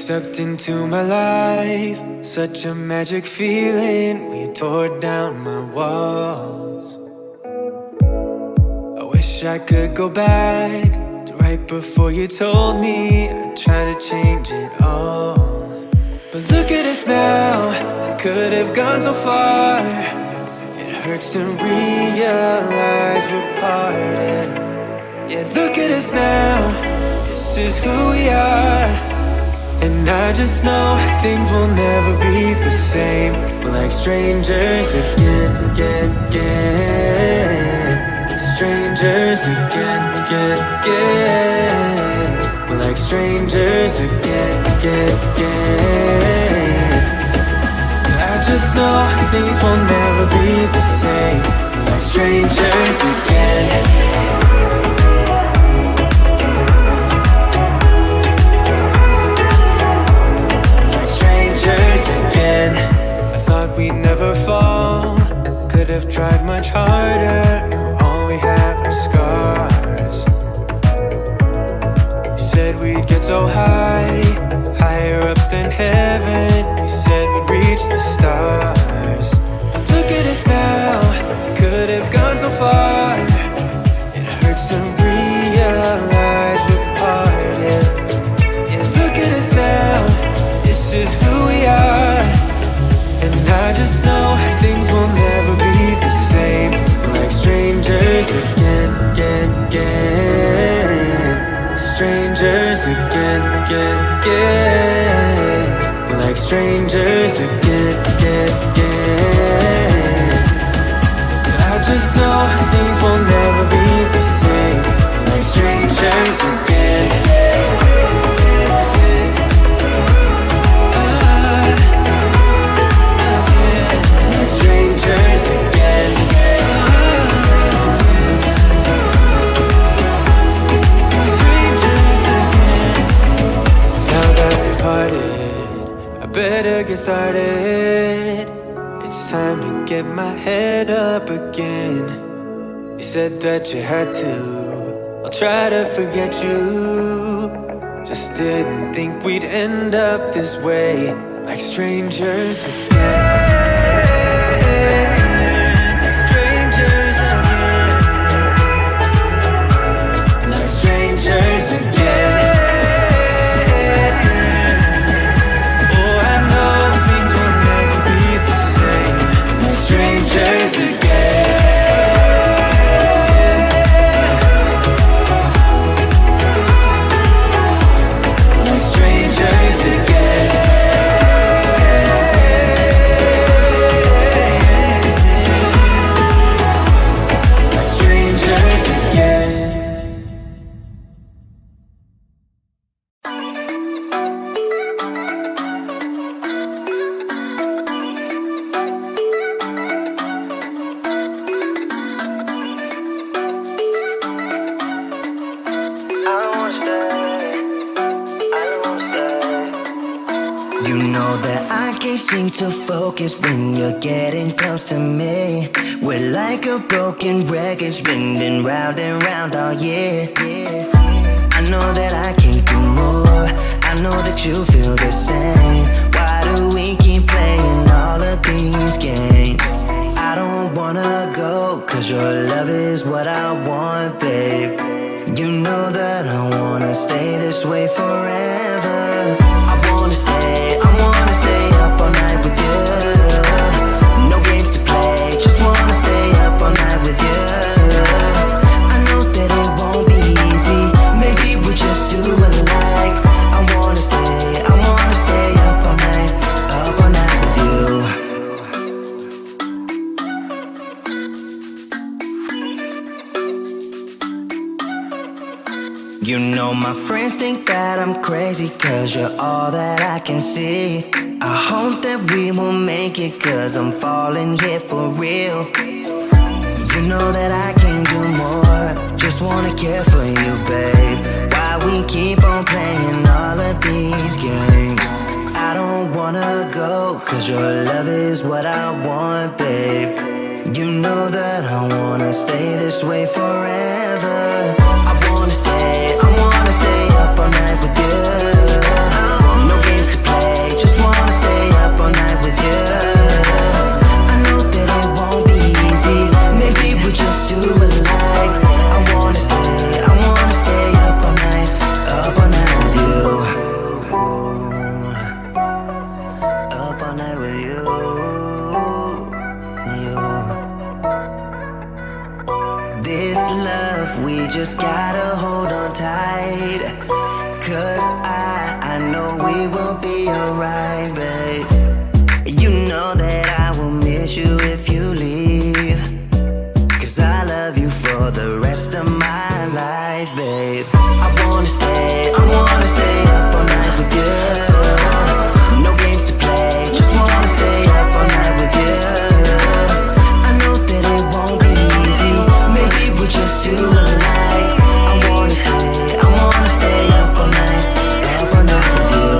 stepped into my life, such a magic feeling when you tore down my walls. I wish I could go back to right before you told me I'd try to change it all. But look at us now, I could have gone so far. It hurts to realize we're parted. Yeah, look at us now, this is who we are. And I just know things will never be the same. We're like strangers again. Strangers again. We're like strangers again. I just know things will never be the same. We're like strangers again. Again, I thought we'd never fall. Could have tried much harder. All we have are scars. You said we'd get so high, higher up than heaven. You said we'd reach the stars. But look at us now, could have gone so far. It hurts to realize we're parted. Yeah, look at us now, this is who we are. And I just know things will never be the same. We're like strangers again. Strangers again. We're like strangers again. I just know things will never be the same. We're like strangers again. Strangers again. Strangers again. Now that we're parted, I better get started. It's time to get my head up again. You said that you had to, I'll try to forget you. Just didn't think we'd end up this way, like strangers again. Strangers again. Oh, I know things will never be the same. We're strangers again. We're strangers again. We're strangers again. Seem to focus when you're getting close to me. We're like a broken record spinning round and round all year. I know that I can't do more. I know that you feel the same. Why do we keep playing all of these games? I don't wanna go, cause your love is what I want, babe. You know that I wanna stay this way forever. I wanna stay up all night with you. No games to play, just wanna stay up all night with you. I know that it won't be easy, maybe we're just too alike. I wanna stay up all night with you. You know my friends think that I'm crazy, cause you're all that I can see. I hope that we will make it, cause I'm falling here for real. You know that I can't do more, just wanna care for you, babe. Why we keep on playing all of these games? I don't wanna go, cause your love is what I want, babe. You know that I wanna stay this way forever. I wanna stay up all night with you. No games tonight. 'Cause I know we will be alright, babe. You know that I will miss you if you leave. 'Cause I love you for the rest of my life, babe. I wanna stay up all night with you. No games to play, just wanna stay up all night with you. I know that it won't be easy, maybe we're just too alike. I wanna stay up all night with you.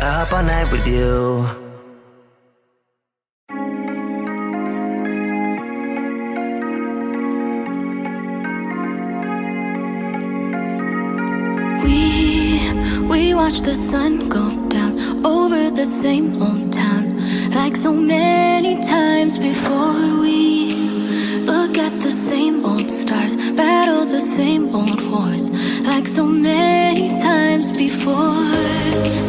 Up all night with you. We watch the sun go down over the same old town, like so many times before. We look at the same old stars, battle the same old wars, like so many times before.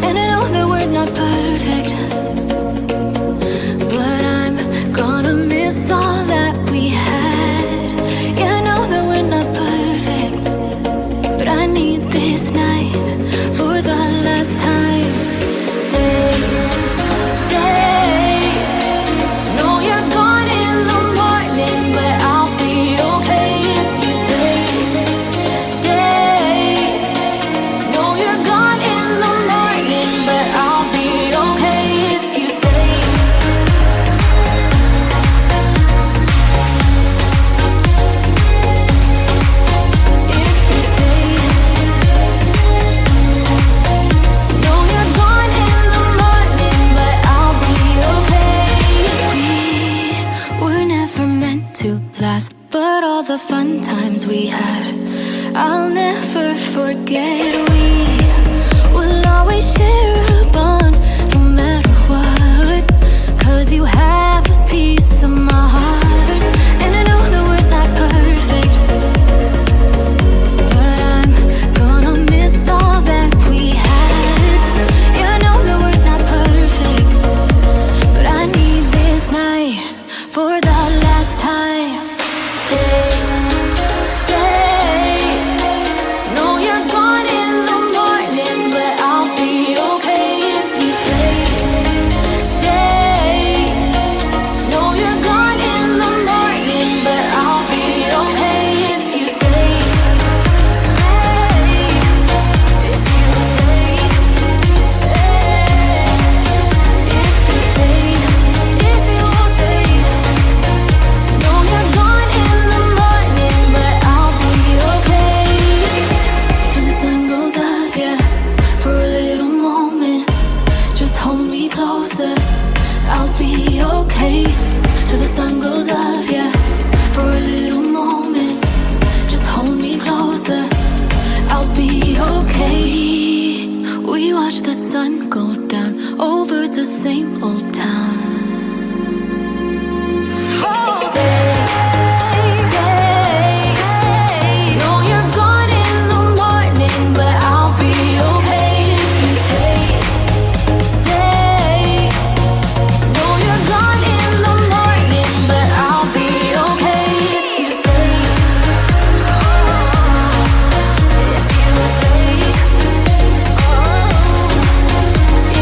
And I know that we're not perfect, but I'm gonna miss all that we had. Yeah, I know that we're not perfect, but I need this night for the last time. Stay. Know you're gone in the morning, but I'll be okay if you stay. Stay. Know you're gone in the morning, but I'll be okay if you stay. If you stay. Know you're gone in the morning, but I'll be okay. We were never meant to last, but all the fun times we had, I'll never forget. We will always share a bond, no matter what. 'Cause you have a piece of my heart. And I know that we're not perfect, but I'm gonna miss all that we had. Yeah, I know that we're not perfect, but I need this night for the last time. Stay. Know you're gone in the morning, but I'll be okay if you stay. Stay. Know you're gone in the morning, but I'll be okay if you stay. Stay. If you stay. If you stay. If you stay. Know you're gone in the morning, but I'll be okay. Till the sun goes up, yeah, for a little moment. Just hold me closer, I'll be okay. Till the sun goes up, yeah, for a little moment. Just hold me closer, I'll be okay. We watch the sun go down over the same old town. Stay. Know you're gone in the morning, but I'll be okay if you stay. Stay. Know you're gone in the morning, but I'll be okay if you stay. If you stay.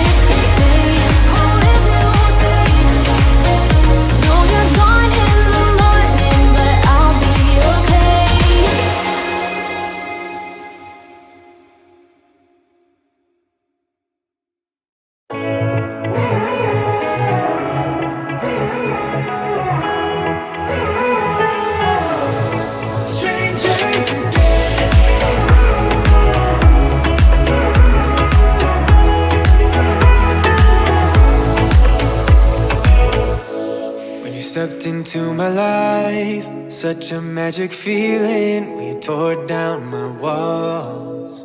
If you stay. Oh, if you stay. Know you're gone in the morning, but I'll be okay. Strangers when you stepped into my life, such a magic feeling when you tore down my walls.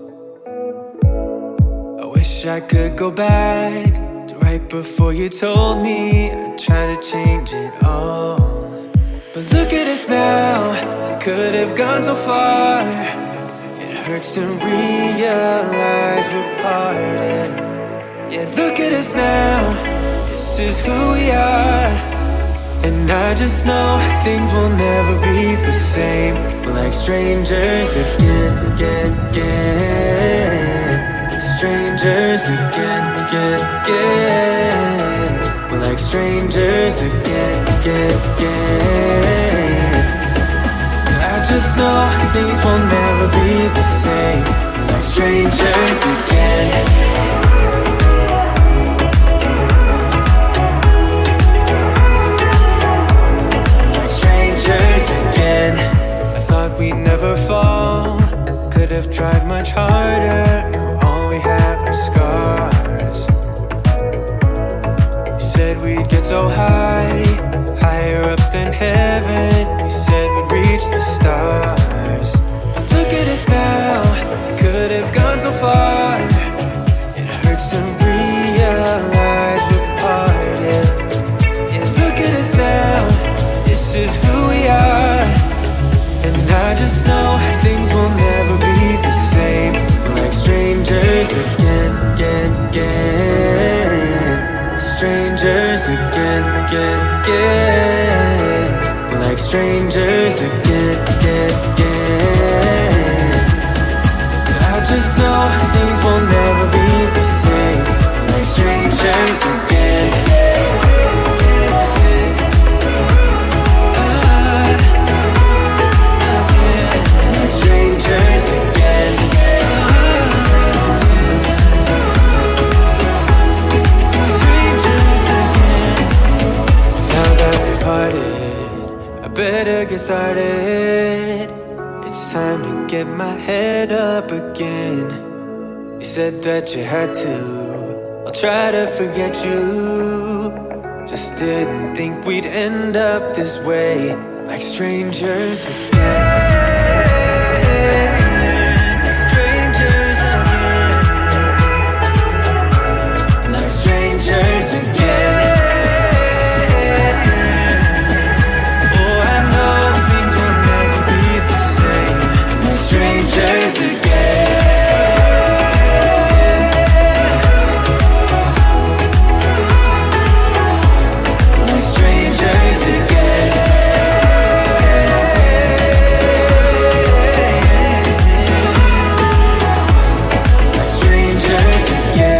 I wish I could go back to right before you told me I'd try to change it all. But look at us now, could have gone so far. hurts to realize we're parted. Yeah, look at us now, this is who we are. And I just know things will never be the same. We're like strangers again, again, again. Strangers again, again, again. We're like strangers again, again, again. I just know things will never be the same. We're like strangers again. Again, I thought we'd never fall. Could have tried much harder. Now all we have are scars. You said we'd get so high, higher up than heaven. You said we'd reach the stars. But look at us now, could have gone so far. It hurts to realize we're parted. Yeah, look at us now, this is who we are. And I just know things will never be the same. We're like strangers again, again, again. Strangers again, again, again. We're like strangers again, again, again. I just know things will never be the same. We're like strangers again. Strangers again. Strangers again. Now that we're parted, I better get started. It's time to get my head up again. You said that you had to, I'll try to forget you. Just didn't think we'd end up this way, like strangers again. Strangers again. Oh, I know things will never be the same. We're strangers again. We're strangers again. We're strangers again.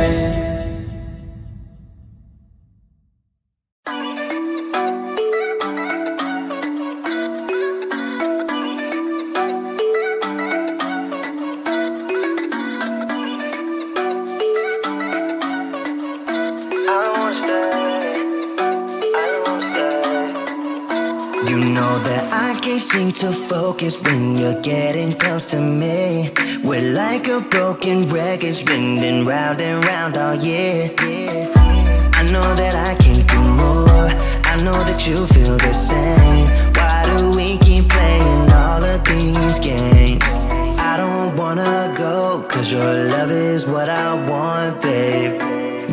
Seem to focus when you're getting close to me. We're like a broken record spinning round and round all year. I know that I can do more. I know that you feel the same. Why do we keep playing all of these games? I don't wanna go, cause your love is what I want, babe.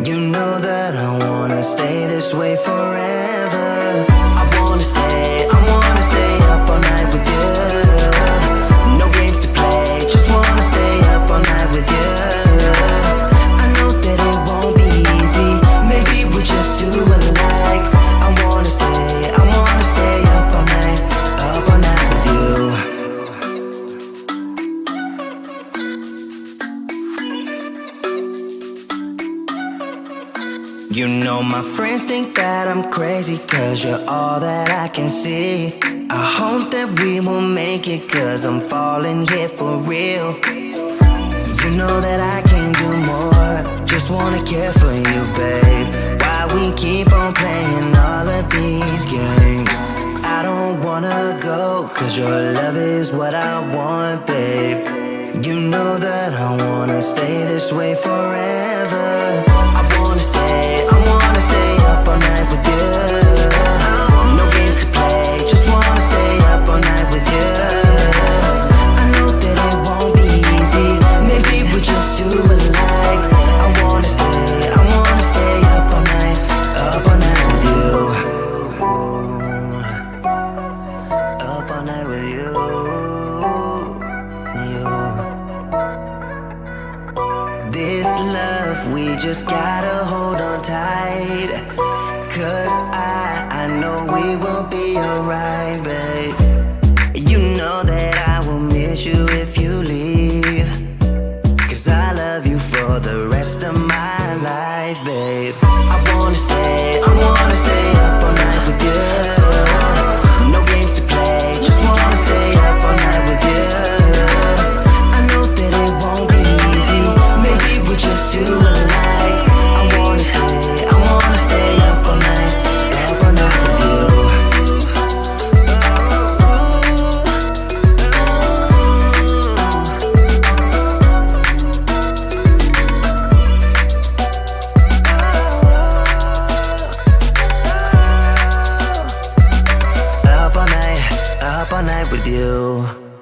You know that I wanna stay this way forever. I wanna stay up all night with you. No games to play, just wanna stay up all night with you. I know that it won't be easy, maybe we're just too alike. I wanna stay up all night with you. You know my friends think that I'm crazy, cause you're all that I can see. I hope that we will make it, cause I'm falling here for real. You know that I can do more, just wanna care for you, babe. Why we keep on playing all of these games? I don't wanna go, cause your love is what I want, babe. You know that I wanna stay this way forever. I wanna stay up all night with you. No games to play, just wanna stay up all night with you. I know that it won't be easy, maybe we're just too alike. I wanna stay up all night with you. Up all night with you. we just gotta hold on tight. Cause I know we will be alright, babe. You know that I will miss you if you leave. Cause I love you for the rest of my life, babe. I wanna stay up all night with you. No games to play, just wanna stay up all night with you. I know that it won't be easy, maybe we're just too alike. I wanna stay up all night with you. Up all night with you.